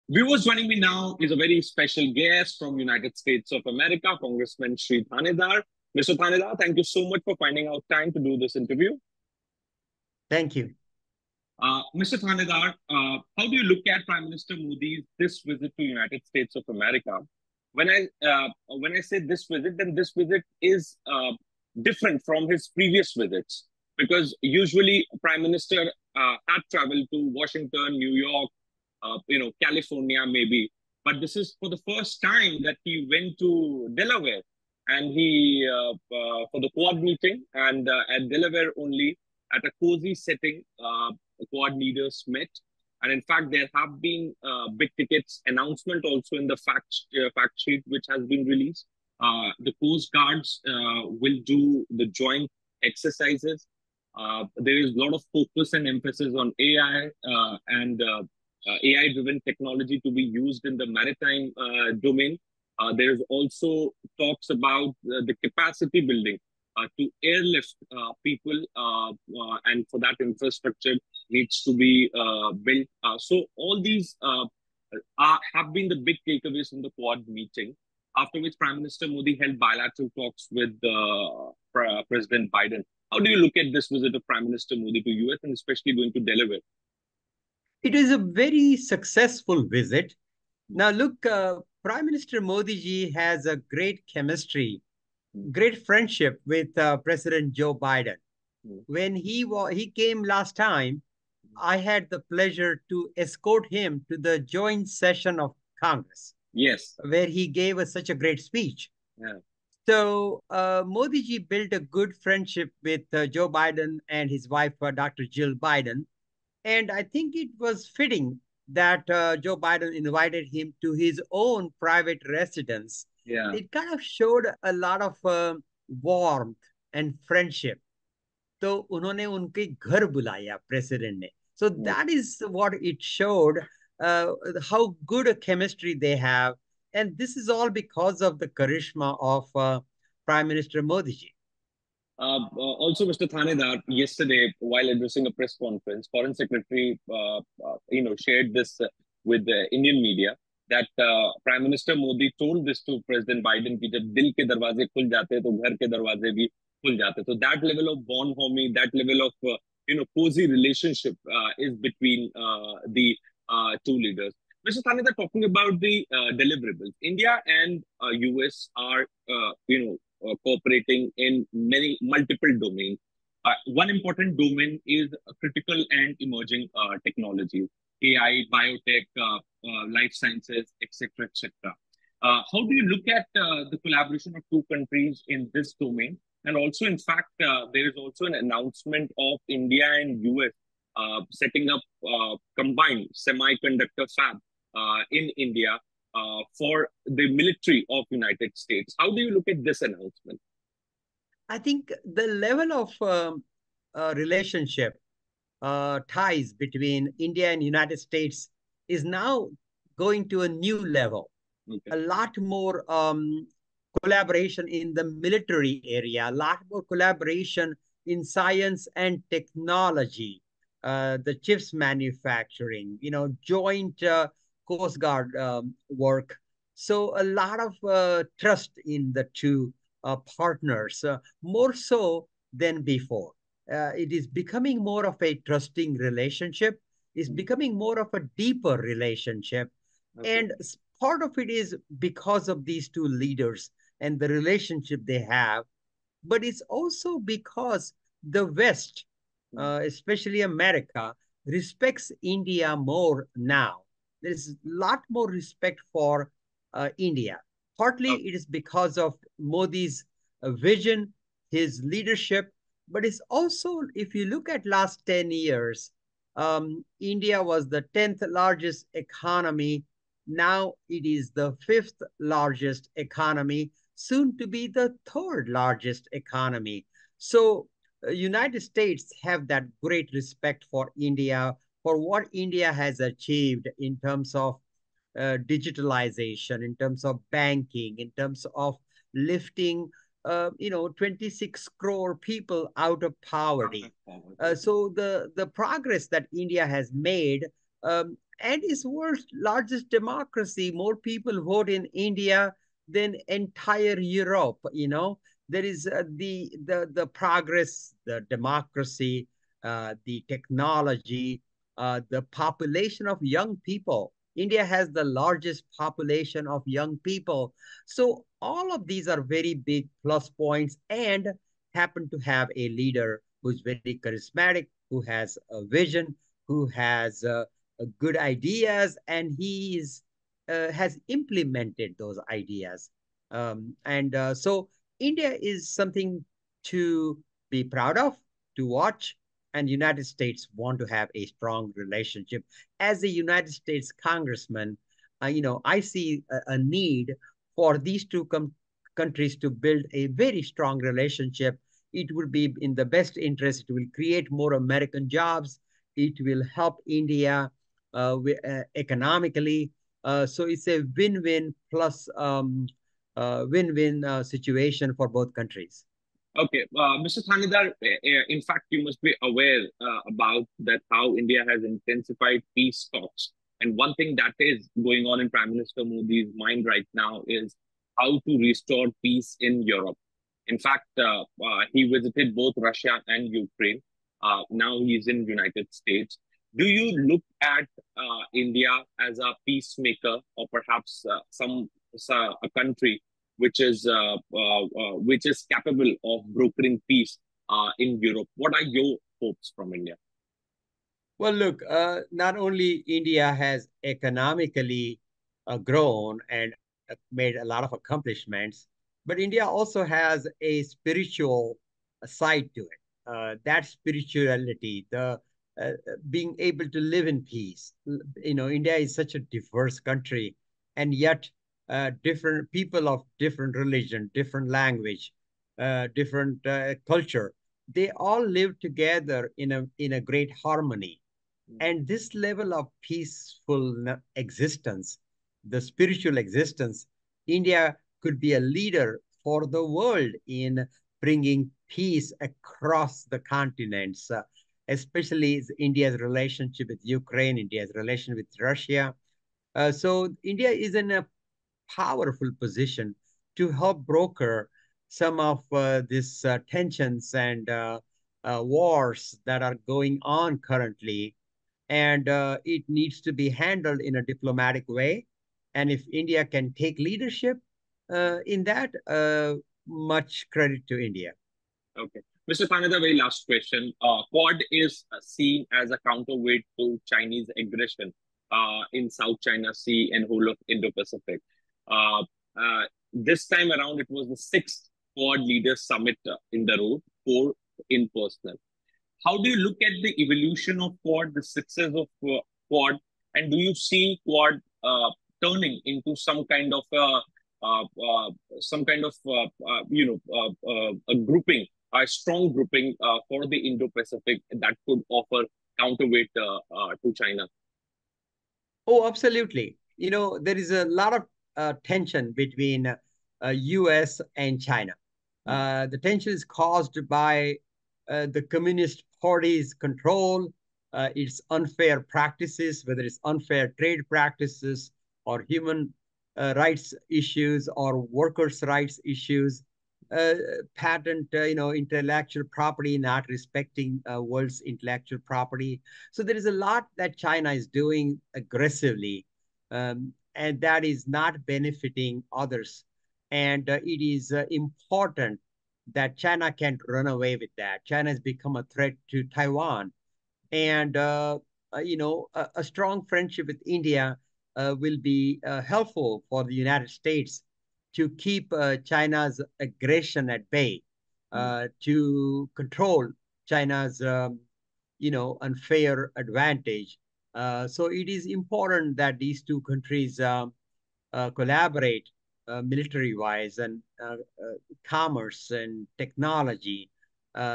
Viewers, joining me now is a very special guest from United States of America, Congressman Shri Thanedar. Mr. Thanedar, thank you so much for finding out time to do this interview. Thank you. Mr. Thanedar, how do you look at Prime Minister Modi's this visit to United States of America? When I say this visit, then this visit is different from his previous visits because usually Prime Minister had traveled to Washington, New York, California maybe. But this is for the first time that he went to Delaware, and for the Quad meeting, and at Delaware only, at a cozy setting, the Quad leaders met. And in fact, there have been big tickets announcement also in the fact sheet which has been released. The Coast Guards will do the joint exercises. There is a lot of focus and emphasis on AI and AI-driven technology to be used in the maritime domain. There is also talks about the capacity building to airlift people, and for that infrastructure needs to be built. So all these have been the big takeaways from the Quad meeting, after which Prime Minister Modi held bilateral talks with President Biden. How do you look at this visit of Prime Minister Modi to US and especially going to Delaware? It is a very successful visit. Now, look, Prime Minister Modi ji has a great chemistry, great friendship with President Joe Biden. When he came last time, I had the pleasure to escort him to the joint session of Congress. Yes. Where he gave us such a great speech. Yeah. So Modi ji built a good friendship with Joe Biden and his wife, Dr. Jill Biden. And I think it was fitting that Joe Biden invited him to his own private residence. Yeah. It kind of showed a lot of warmth and friendship. तो उन्होंने उनके घर बुलाया president ने. So that is what it showed, how good a chemistry they have. And this is all because of the charisma of Prime Minister Modi ji. Also, Mr. Thanedar, yesterday, while addressing a press conference, Foreign Secretary, shared this with the Indian media that Prime Minister Modi told this to President Biden कि जब दिल के दरवाजे खुल जाते हैं तो घर के दरवाजे भी खुल जाते हैं. So that level of bonhomie, that level of cozy relationship is between the two leaders. Mr. Thanedar, talking about the deliverables, India and US are cooperating in multiple domains. One important domain is critical and emerging technologies, AI, biotech, life sciences, etc., etc. How do you look at the collaboration of two countries in this domain? And also, in fact, there is also an announcement of India and US setting up combined semiconductor fab in India for the military of United States. How do you look at this announcement? I think the level of relationship, ties between India and United States is now going to a new level. Okay. A lot more collaboration in the military area, a lot more collaboration in science and technology, the chips manufacturing, joint Coast Guard work. So a lot of trust in the two partners, more so than before. It is becoming more of a trusting relationship. It's becoming more of a deeper relationship. Okay. And part of it is because of these two leaders and the relationship they have. But it's also because the West, especially America, respects India more now. There's a lot more respect for India. Partly it is because of Modi's vision, his leadership, but it's also, if you look at last 10 years, India was the 10th largest economy. Now it is the 5th largest economy, soon to be the 3rd largest economy. So United States have that great respect for India, for what India has achieved in terms of digitalization, in terms of banking, in terms of lifting 26 crore people out of poverty. So the progress that India has made and it's world's largest democracy. More people vote in India than entire Europe. There is the progress, the democracy, the technology, the population of young people. India has the largest population of young people. So all of these are very big plus points, and happen to have a leader who's very charismatic, who has a vision, who has good ideas, and he has implemented those ideas. And so India is something to be proud of, to watch, and United States want to have a strong relationship. As a United States congressman, I see a need for these two countries to build a very strong relationship. It would be in the best interest. It will create more American jobs. It will help India economically. So it's a win-win plus win-win situation for both countries. Okay, Mr. Thanedar, in fact, you must be aware about that how India has intensified peace talks. And one thing that is going on in Prime Minister Modi's mind right now is how to restore peace in Europe. In fact, he visited both Russia and Ukraine. Now he's in United States. Do you look at India as a peacemaker, or perhaps a country which is capable of brokering peace in Europe? What are your hopes from India? Well, look, not only India has economically grown and made a lot of accomplishments, but India also has a spiritual side to it. That spirituality, the being able to live in peace. India is such a diverse country, and yet different people of different religion, different language, different culture, they all live together in a great harmony. And this level of peaceful existence, the spiritual existence, India could be a leader for the world in bringing peace across the continents, especially India's relationship with Ukraine, India's relation with Russia. So India is in a powerful position to help broker some of these tensions and wars that are going on currently, and it needs to be handled in a diplomatic way. And if India can take leadership in that, much credit to India. Okay. Mr. Thanedar, very last question. Quad is seen as a counterweight to Chinese aggression in South China Sea and whole of Indo-Pacific. Uh, this time around, it was the sixth Quad Leaders Summit in the road, four in person. How do you look at the evolution of Quad, the success of Quad, and do you see Quad turning into some kind of a grouping, a strong grouping for the Indo-Pacific that could offer counterweight to China? Oh, absolutely. There is a lot of tension between US and China. The tension is caused by the Communist Party's control, its unfair practices, whether it's unfair trade practices or human rights issues or workers' rights issues, uh, patent, intellectual property, not respecting world's intellectual property. So there is a lot that China is doing aggressively, and that is not benefiting others. And it is important that China can't run away with that. China has become a threat to Taiwan, and a strong friendship with India will be helpful for the United States to keep China's aggression at bay, to control China's unfair advantage. So it is important that these two countries collaborate military-wise and commerce and technology,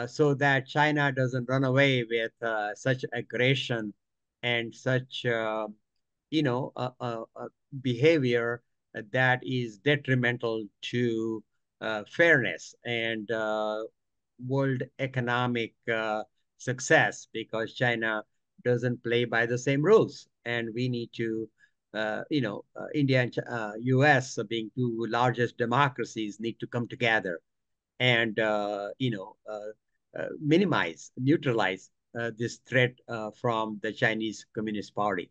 so that China doesn't run away with such aggression and such behavior that is detrimental to fairness and world economic success, because China doesn't play by the same rules, and we need to, India and U.S. being two largest democracies need to come together and minimize, neutralize this threat from the Chinese Communist Party.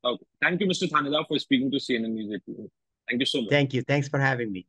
Okay. Thank you, Mr. Thanedar, for speaking to CNN News 18. Thank you so much. Thank you. Thanks for having me.